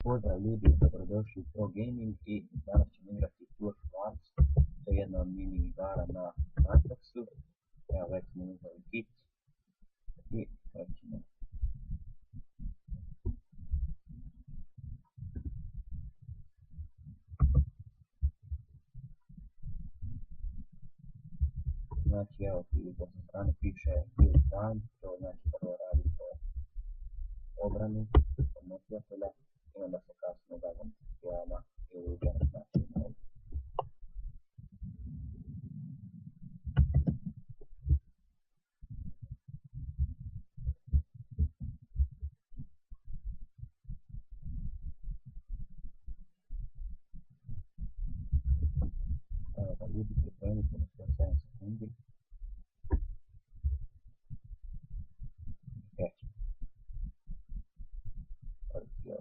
Pozdrav ljudi, dobrodošli u Pro Gaming i danas ćemo igrati Tour Wars. To je jedna od mini igara na Matrixu. Evo već smo uzeli kit i krećemo. Znači evo tu sa strane piše build time, to znači prvo radi po obrani od neprijatelja i onda se kasnije dajem skillama i uđem znači ovdje. Evo da ljudi pripremite na 7 sekundi. Krećemo. Prvi skill.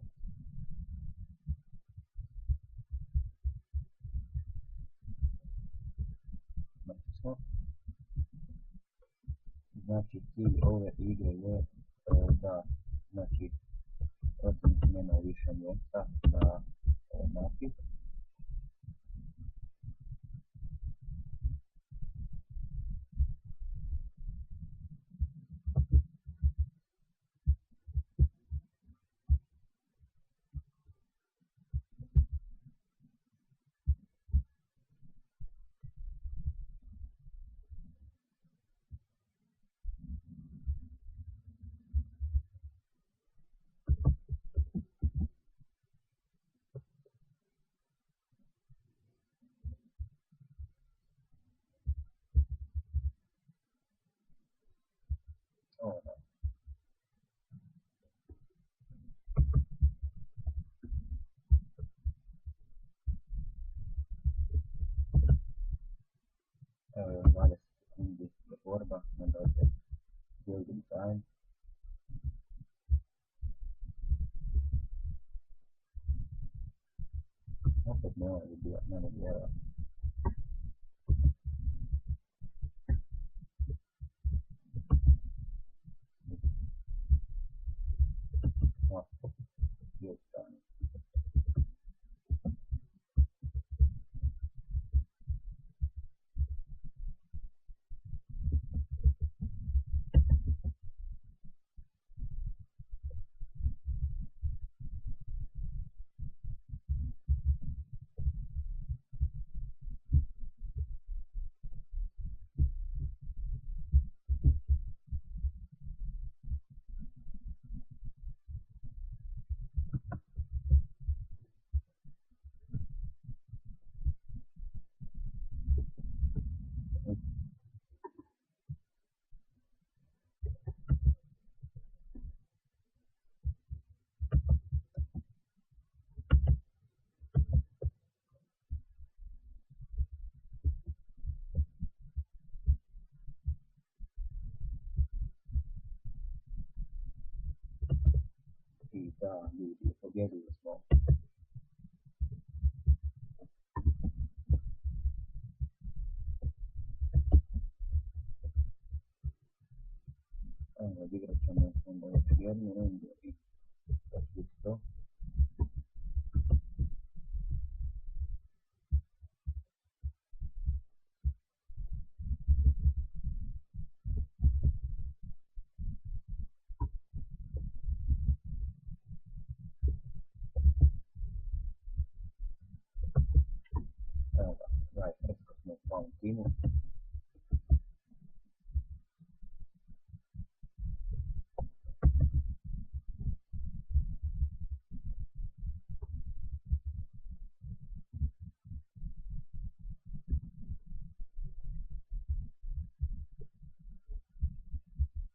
Znači cilj ove igre je da znači protivnik nema više mjesta na mapi. Evo je 20 sekundi je borba, onda opet building time. Opet ne mogu vjerovati. Build time. I da ljudi, pobjedili smo. Evo, odigrat ćemo onda još jednu rundu i početi to. Evo ga, 23 smo u plavom timu.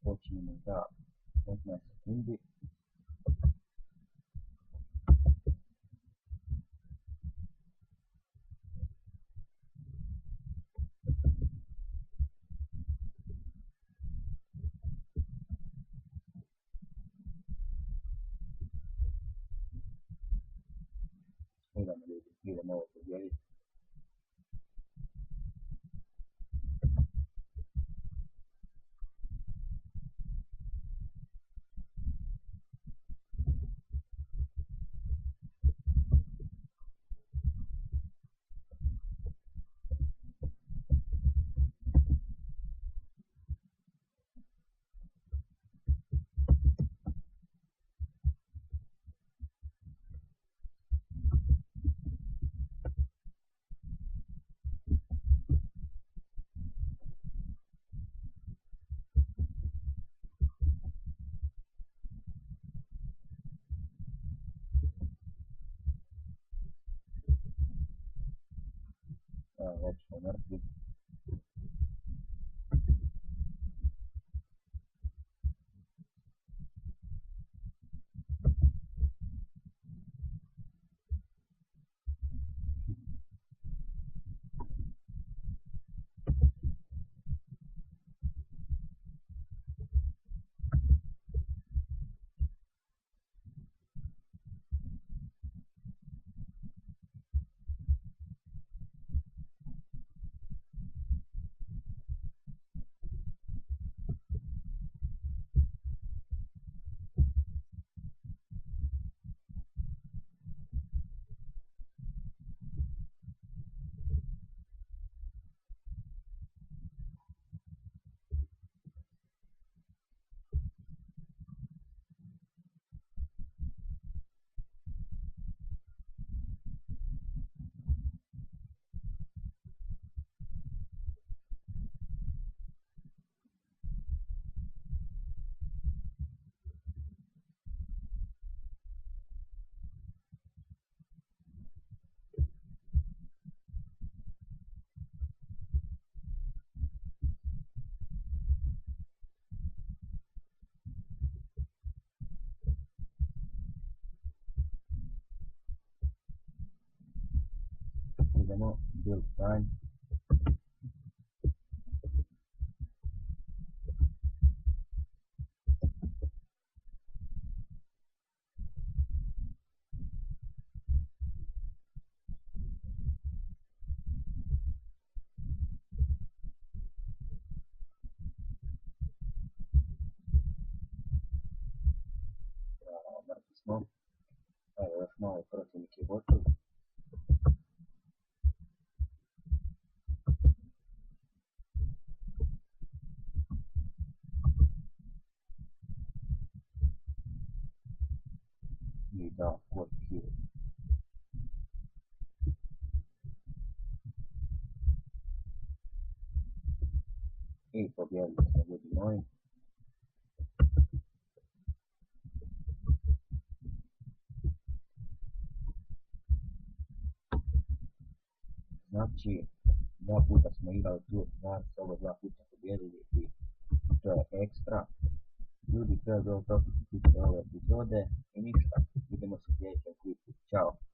Počinjemo za 15 sekundi. Idemo ljudi, idemo ovo pobjediti. Već smo mrtvi. Idemo build time. Mrtvi smo. Evo još malo protivnik je gotov. I da, kod kill. I pobjedili smo, ljudi moji. Znači, dva puta smo igrali tu stvar, ovo dva puta pobjedili i to je ekstra. Ljudi, to je bilo to što se tiče ove epizode i ništa, vidimo se u sljedećem klipu. Ćao!